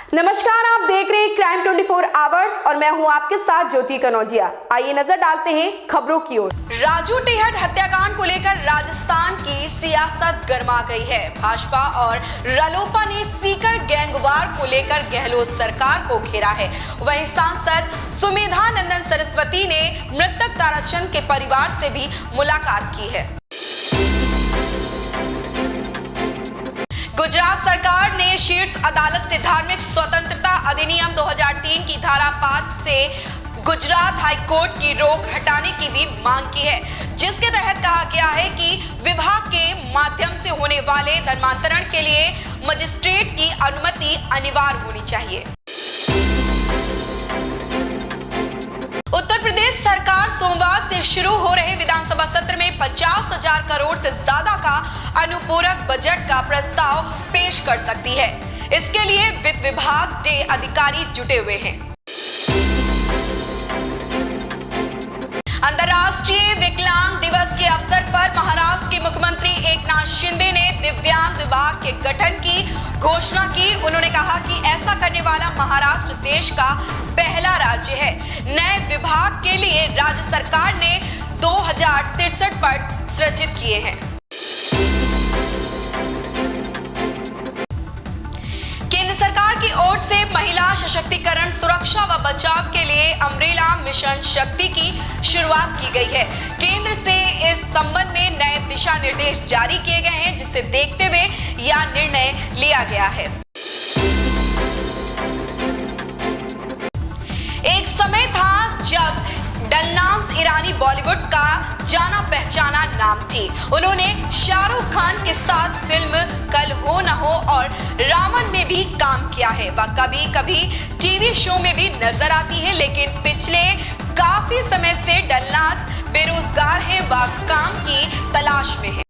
नमस्कार, आप देख रहे हैं क्राइम 24 आवर्स और मैं हूं आपके साथ ज्योति कनौजिया। आइए नजर डालते हैं खबरों की ओर। राजू टेहट हत्याकांड को लेकर राजस्थान की सियासत गर्मा गई है। भाजपा और रालोपा ने सीकर गैंगवार को लेकर गहलोत सरकार को घेरा है। वहीं सांसद सुमेधा नंदन सरस्वती ने मृतक ताराचंद के परिवार से भी मुलाकात की है। गुजरात सरकार ने शीर्ष अदालत से धार्मिक स्वतंत्रता अधिनियम 2003 की धारा 5 से गुजरात हाई कोर्ट की रोक हटाने की भी मांग की है, जिसके तहत कहा गया है कि विभाग के माध्यम से होने वाले धर्मांतरण के लिए मजिस्ट्रेट की अनुमति अनिवार्य होनी चाहिए। उत्तर प्रदेश सरकार सोमवार से शुरू हो रहे विधानसभा सत्र में 50,000 करोड़ से ज्यादा का अनुपूरक बजट का प्रस्ताव पेश कर सकती है। इसके लिए वित्त विभाग के अधिकारी जुटे हुए हैं। अंतर्राष्ट्रीय विकलांग दिवस के अवसर पर महाराष्ट्र के मुख्यमंत्री एकनाथ शिंदे ने दिव्यांग विभाग के गठन की घोषणा की। उन्होंने कहा कि ऐसा करने वाला महाराष्ट्र देश का पहला राज्य है। नए विभाग के लिए राज्य सरकार ने 2063 पद सृजित किए हैं। केंद्र सरकार की ओर से महिला सशक्तिकरण, सुरक्षा व बचाव के लिए अम्ब्रेला मिशन शक्ति की शुरुआत की गई है। केंद्र से इस संबंध में नए दिशा निर्देश जारी किए गए हैं, जिसे देखते हुए यह निर्णय लिया गया है। एक समय था जब डलनाज ईरानी बॉलीवुड का जाना पहचाना नाम थी। उन्होंने शाहरुख खान के साथ फिल्म कल हो न हो और रावण में भी काम किया है। वह कभी कभी टीवी शो में भी नजर आती है, लेकिन पिछले काफी समय से डलनाज बेरोजगार है, वह काम की तलाश में है।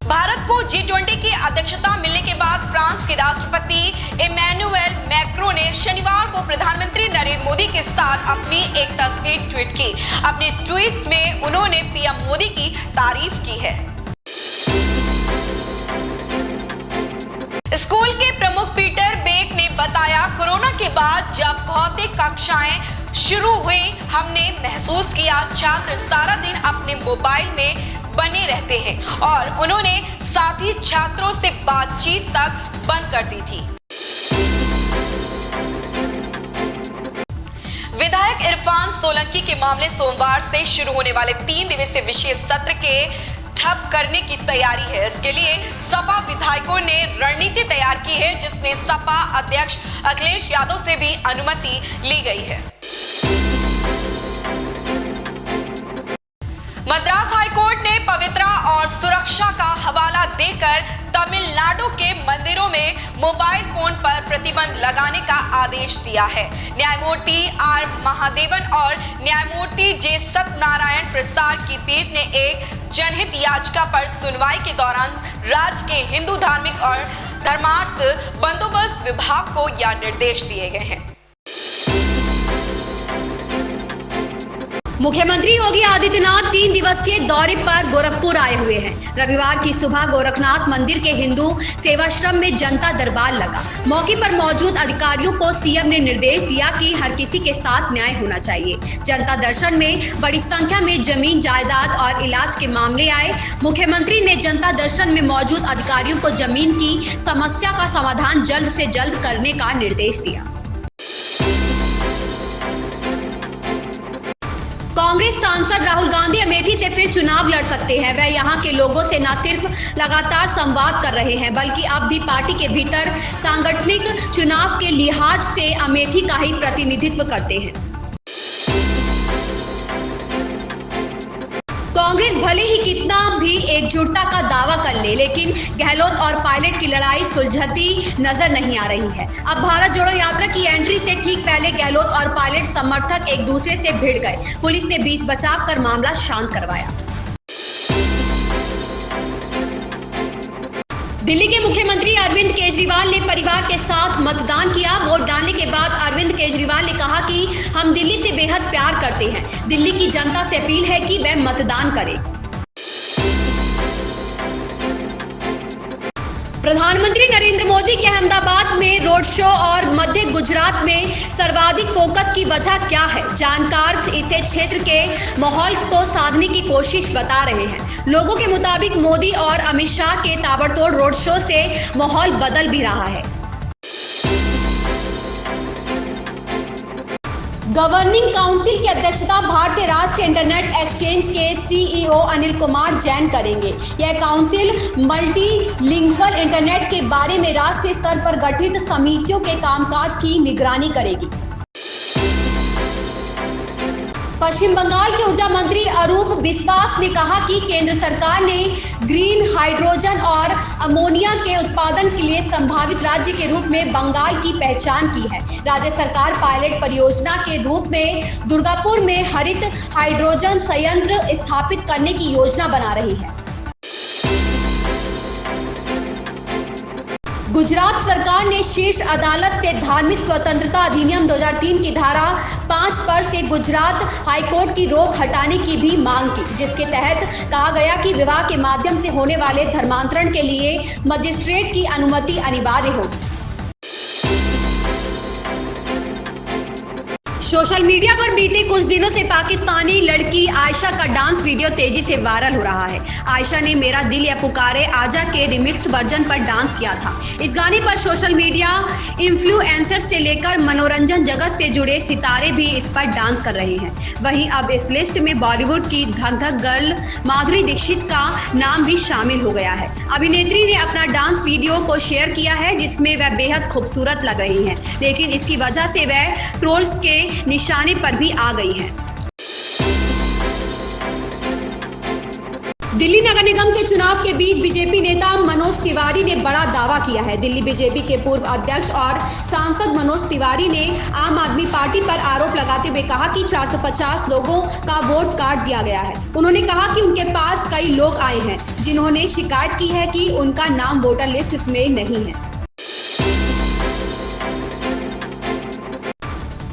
भारत को G20 की अध्यक्षता मिलने के बाद फ्रांस के राष्ट्रपति इमैनुएल मैक्रों ने शनिवार को प्रधानमंत्री नरेंद्र मोदी के साथ अपनी एक तस्वीर ट्वीट की। अपने ट्वीट में उन्होंने पीएम मोदी की तारीफ की है। स्कूल के प्रमुख पीटर बेक ने बताया, कोरोना के बाद जब भौतिक कक्षाएं शुरू हुई, हमने महसूस किया छात्र सारा दिन अपने मोबाइल में बने रहते हैं और उन्होंने साथी छात्रों से बातचीत तक बंद कर दी थी। विधायक इरफान सोलंकी के मामले सोमवार से शुरू होने वाले 3 दिवसीय विशेष सत्र के ठप करने की तैयारी है। इसके लिए सपा विधायकों ने रणनीति तैयार की है, जिसमें सपा अध्यक्ष अखिलेश यादव से भी अनुमति ली गई है। मद्रास हाईकोर्ट ने पवित्रा और सुरक्षा का हवाला देकर तमिलनाडु के मंदिरों में मोबाइल फोन पर प्रतिबंध लगाने का आदेश दिया है। न्यायमूर्ति आर महादेवन और न्यायमूर्ति जे सत्यनारायण प्रसाद की पीठ ने एक जनहित याचिका पर सुनवाई के दौरान राज्य के हिंदू धार्मिक और धर्मार्थ बंदोबस्त विभाग को यह निर्देश दिए गए हैं। मुख्यमंत्री योगी आदित्यनाथ 3 दिवसीय दौरे पर गोरखपुर आए हुए हैं। रविवार की सुबह गोरखनाथ मंदिर के हिंदू सेवाश्रम में जनता दरबार लगा। मौके पर मौजूद अधिकारियों को सीएम ने निर्देश दिया कि हर किसी के साथ न्याय होना चाहिए। जनता दर्शन में बड़ी संख्या में जमीन जायदाद और इलाज के मामले आए। मुख्यमंत्री ने जनता दर्शन में मौजूद अधिकारियों को जमीन की समस्या का समाधान जल्द से जल्द करने का निर्देश दिया। कांग्रेस सांसद राहुल गांधी अमेठी से फिर चुनाव लड़ सकते हैं। वह यहां के लोगों से न सिर्फ लगातार संवाद कर रहे हैं, बल्कि अब भी पार्टी के भीतर सांगठनिक चुनाव के लिहाज से अमेठी का ही प्रतिनिधित्व करते हैं। कांग्रेस भले ही कितना भी एकजुटता का दावा कर ले, लेकिन गहलोत और पायलट की लड़ाई सुलझती नजर नहीं आ रही है। अब भारत जोड़ो यात्रा की एंट्री से ठीक पहले गहलोत और पायलट समर्थक एक दूसरे से भिड़ गए। पुलिस ने बीच बचाव कर मामला शांत करवाया। दिल्ली के मुख्यमंत्री अरविंद केजरीवाल ने परिवार के साथ मतदान किया। वोट डालने के बाद अरविंद केजरीवाल ने कहा कि हम दिल्ली से बेहद प्यार करते हैं। दिल्ली की जनता से अपील है कि वह मतदान करें। प्रधानमंत्री नरेंद्र मोदी के अहमदाबाद में रोड शो और मध्य गुजरात में सर्वाधिक फोकस की वजह क्या है? जानकार इसे क्षेत्र के माहौल को साधने की कोशिश बता रहे हैं। लोगों के मुताबिक मोदी और अमित शाह के ताबड़तोड़ रोड शो से माहौल बदल भी रहा है। गवर्निंग काउंसिल की अध्यक्षता भारतीय राष्ट्रीय इंटरनेट एक्सचेंज के सीईओ अनिल कुमार जैन करेंगे। यह काउंसिल मल्टीलिंगुअल इंटरनेट के बारे में राष्ट्रीय स्तर पर गठित समितियों के कामकाज की निगरानी करेगी। पश्चिम बंगाल के ऊर्जा मंत्री अरूप बिस्वास ने कहा कि केंद्र सरकार ने ग्रीन हाइड्रोजन और अमोनिया के उत्पादन के लिए संभावित राज्य के रूप में बंगाल की पहचान की है। राज्य सरकार पायलट परियोजना के रूप में दुर्गापुर में हरित हाइड्रोजन संयंत्र स्थापित करने की योजना बना रही है। गुजरात सरकार ने शीर्ष अदालत से धार्मिक स्वतंत्रता अधिनियम 2003 की धारा 5 पर से गुजरात हाईकोर्ट की रोक हटाने की भी मांग की, जिसके तहत कहा गया कि विवाह के माध्यम से होने वाले धर्मांतरण के लिए मजिस्ट्रेट की अनुमति अनिवार्य होगी। सोशल मीडिया पर बीते कुछ दिनों से पाकिस्तानी लड़की आयशा का डांस वीडियो तेजी से वायरल हो रहा है। आयशा ने मेरा दिल या पुकारे आजा के रिमिक्स वर्जन पर डांस किया था। इस गाने पर सोशल मीडिया इन्फ्लुएंसर से लेकर मनोरंजन जगत से जुड़े सितारे भी इस पर डांस कर रहे हैं। वहीं अब इस लिस्ट में बॉलीवुड की धक धक गर्ल माधुरी दीक्षित का नाम भी शामिल हो गया है। अभिनेत्री ने अपना डांस वीडियो को शेयर किया है, जिसमें वह बेहद खूबसूरत लग रही हैं, लेकिन इसकी वजह से वह ट्रोल्स के निशाने पर भी आ गई है। दिल्ली नगर निगम के चुनाव के बीच बीजेपी नेता मनोज तिवारी ने बड़ा दावा किया है। दिल्ली बीजेपी के पूर्व अध्यक्ष और सांसद मनोज तिवारी ने आम आदमी पार्टी पर आरोप लगाते हुए कहा कि 450 लोगों का वोट काट दिया गया है। उन्होंने कहा कि उनके पास कई लोग आए हैं जिन्होंने शिकायत की है कि उनका नाम वोटर लिस्ट में नहीं है।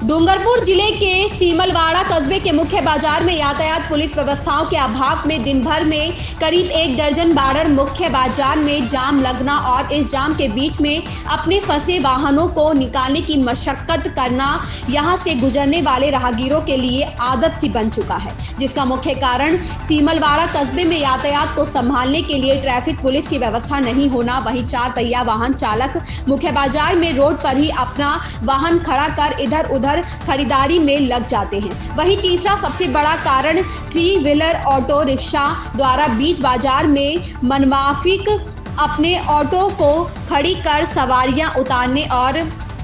डूंगरपुर जिले के सीमलवाड़ा कस्बे के मुख्य बाजार में यातायात पुलिस व्यवस्थाओं के अभाव में दिन भर में करीब 1 दर्जन बार मुख्य बाजार में जाम लगना और इस जाम के बीच में अपने फंसे वाहनों को निकालने की मशक्कत करना यहां से गुजरने वाले राहगीरों के लिए आदत सी बन चुका है, जिसका मुख्य कारण सीमलवाड़ा कस्बे में यातायात को संभालने के लिए ट्रैफिक पुलिस की व्यवस्था नहीं होना। वहीं 4 पहिया वाहन चालक मुख्य बाजार में रोड पर ही अपना वाहन खड़ा कर इधर उधर खरीदारी में लग जाते हैं। वहीं तीसरा सबसे बड़ा कारण 3 व्हीलर ऑटो रिक्शा द्वारा बीच बाजार में मनमाफिक अपने ऑटो को खड़ी कर सवारियां उतारने और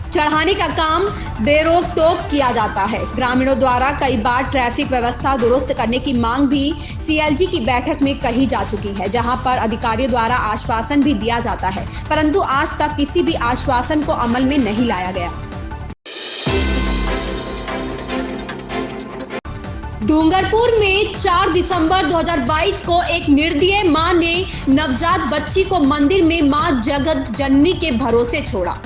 चढ़ाने का काम बेरोक टोक किया जाता है। ग्रामीणों द्वारा कई बार ट्रैफिक व्यवस्था दुरुस्त करने की मांग भी सीएलजी की बैठक में कही जा चुकी है, जहां पर अधिकारियों द्वारा आश्वासन भी दिया जाता है, परंतु आज तक किसी भी आश्वासन को अमल में नहीं लाया गया। डूंगरपुर में 4 दिसंबर 2022 को एक निर्दयी मां ने नवजात बच्ची को मंदिर में मां जगत जननी के भरोसे छोड़ा।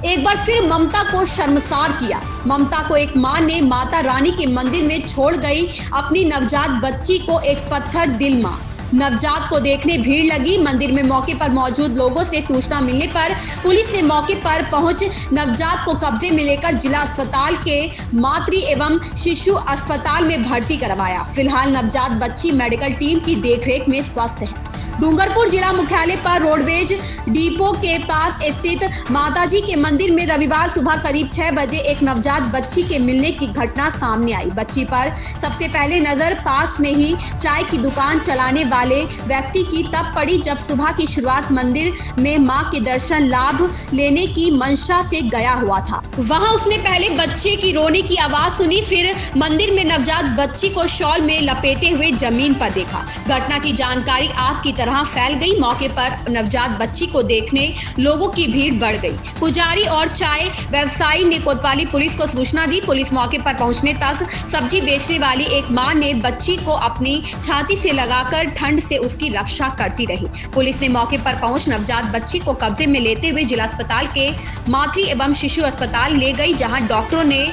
एक बार फिर ममता को शर्मसार किया। ममता को एक मां ने माता रानी के मंदिर में छोड़ गई अपनी नवजात बच्ची को, एक पत्थर दिल मां। नवजात को देखने भीड़ लगी। मंदिर में मौके पर मौजूद लोगों से सूचना मिलने पर पुलिस ने मौके पर पहुंच नवजात को कब्जे में लेकर जिला अस्पताल के मातृ एवं शिशु अस्पताल में भर्ती करवाया। फिलहाल नवजात बच्ची मेडिकल टीम की देखरेख में स्वस्थ है। डूंगरपुर जिला मुख्यालय पर रोडवेज डिपो के पास स्थित माताजी के मंदिर में रविवार सुबह करीब 6 बजे एक नवजात बच्ची के मिलने की घटना सामने आई। बच्ची पर सबसे पहले नजर पास में ही चाय की दुकान चलाने वाले व्यक्ति की तब पड़ी जब सुबह की शुरुआत मंदिर में मां के दर्शन लाभ लेने की मंशा से गया हुआ था। वहां उसने पहले बच्चे की रोने की आवाज सुनी, फिर मंदिर में नवजात बच्ची को शॉल में लपेटे हुए जमीन पर देखा। घटना की जानकारी आग की तरह फैल गई। मौके पर नवजात बच्ची को देखने लोगों की भीड़ बढ़ गई। पुजारी और चाय व्यवसायी ने कोतवाली पुलिस को सूचना दी। पुलिस मौके पर पहुंचने तक सब्जी बेचने वाली एक मां ने बच्ची को अपनी छाती से लगाकर ठंड से उसकी रक्षा करती रही। पुलिस ने मौके पर पहुंच नवजात बच्ची को कब्जे में लेते हुए जिला अस्पताल के मातृ एवं शिशु अस्पताल ले गई, जहां डॉक्टरों ने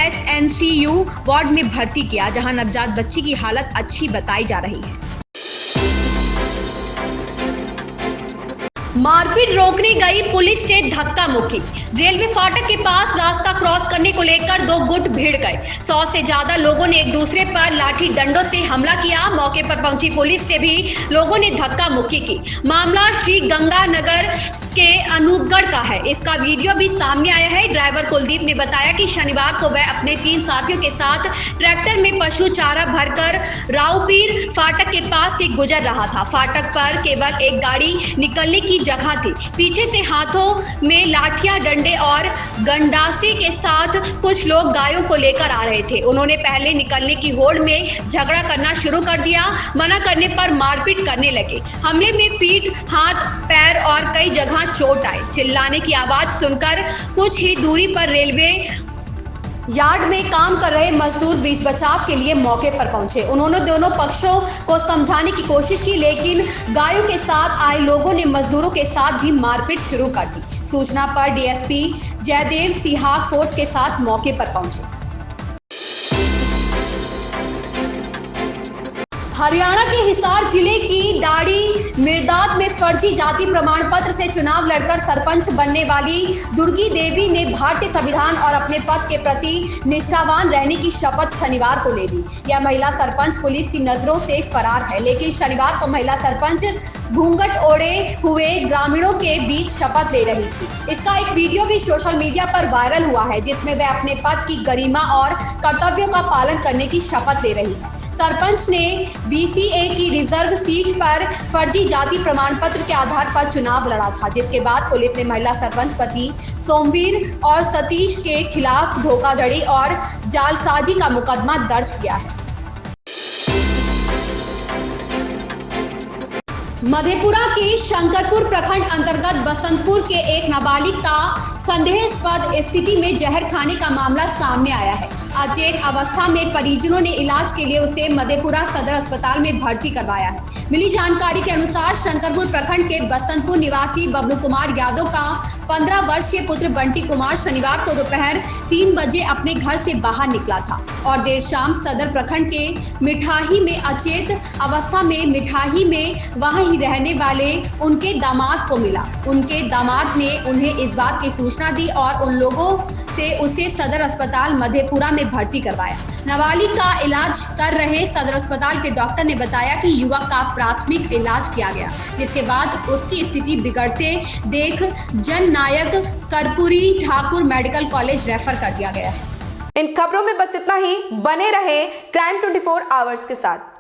SNCU वार्ड में भर्ती किया, जहां नवजात बच्ची की हालत अच्छी बताई जा रही है। मारपीट रोकने गई पुलिस से धक्का मुक्की। रेलवे फाटक के पास रास्ता क्रॉस करने को लेकर दो गुट भिड़ गए। 100 से ज्यादा लोगों ने एक दूसरे पर लाठी डंडों से हमला किया। मौके पर पहुंची पुलिस से भी लोगों ने धक्का मुक्की की। मामला श्री गंगानगर के अनूपगढ़ का है। इसका वीडियो भी सामने आया है। ड्राइवर कुलदीप ने बताया कि शनिवार को वह अपने 3 साथियों के साथ ट्रैक्टर में पशु चारा भरकर रावपीर फाटक के पास से गुजर रहा था। फाटक पर केवल एक गाड़ी निकलने की जगह थी। पीछे से हाथों में लाठियां, डंडे और गंडासे के साथ कुछ लोग गायों को लेकर आ रहे थे। उन्होंने पहले निकलने की होड़ में झगड़ा करना शुरू कर दिया। मना करने पर मारपीट करने लगे। हमले में पीठ, हाथ, पैर और कई जगह चोट आई। चिल्लाने की आवाज सुनकर कुछ ही दूरी पर रेलवे यार्ड में काम कर रहे मजदूर बीच बचाव के लिए मौके पर पहुंचे। उन्होंने दोनों पक्षों को समझाने की कोशिश की, लेकिन गायों के साथ आए लोगों ने मजदूरों के साथ भी मारपीट शुरू कर दी। सूचना पर डीएसपी जयदेव सिहाग फोर्स के साथ मौके पर पहुंचे। हरियाणा के हिसार जिले की डाड़ी मिर्दात में फर्जी जाति प्रमाण पत्र से चुनाव लड़कर सरपंच बनने वाली दुर्गी देवी ने भारतीय संविधान और अपने पद के प्रति निष्ठावान रहने की शपथ शनिवार को ले ली। यह महिला सरपंच पुलिस की नजरों से फरार है, लेकिन शनिवार को महिला सरपंच घूंघट ओढ़े हुए ग्रामीणों के बीच शपथ ले रही थी। इसका एक वीडियो भी सोशल मीडिया पर वायरल हुआ है, जिसमें वह अपने पद की गरिमा और कर्तव्यों का पालन करने की शपथ ले रही है। सरपंच ने बीसीए की रिजर्व सीट पर फर्जी जाति प्रमाण पत्र के आधार पर चुनाव लड़ा था, जिसके बाद पुलिस ने महिला सरपंच पति सोमवीर और सतीश के खिलाफ धोखाधड़ी और जालसाजी का मुकदमा दर्ज किया है। मधेपुरा के शंकरपुर प्रखंड अंतर्गत बसंतपुर के एक नाबालिग का संदेहास्पद स्थिति में जहर खाने का मामला सामने आया है। अचेत अवस्था में परिजनों ने इलाज के लिए उसे मधेपुरा सदर अस्पताल में भर्ती करवाया है। मिली जानकारी के अनुसार शंकरपुर प्रखंड के बसंतपुर निवासी बबलू कुमार यादव का 15 वर्षीय पुत्र बंटी कुमार शनिवार को दोपहर 3 बजे अपने घर से बाहर निकला था और देर शाम सदर प्रखंड के मिठाही में अचेत अवस्था में मिठाही में वहां ही रहने वाले उनके दामाद को मिला। उनके दामाद ने उन्हें इस बात की सूचना दी और उन लोगों से उसे सदर अस्पताल मधेपुरा में भर्ती करवाया। नाबालिग का इलाज कर रहे सदर अस्पताल के डॉक्टर ने बताया कि युवक का प्राथमिक इलाज किया गया, जिसके बाद उसकी स्थिति बिगड़ते देख जननायक Karpoori Thakur medical college refer कर दिया गया है। इन खबरों में बस इतना ही। बने रहे क्राइम 24 आवर्स के साथ।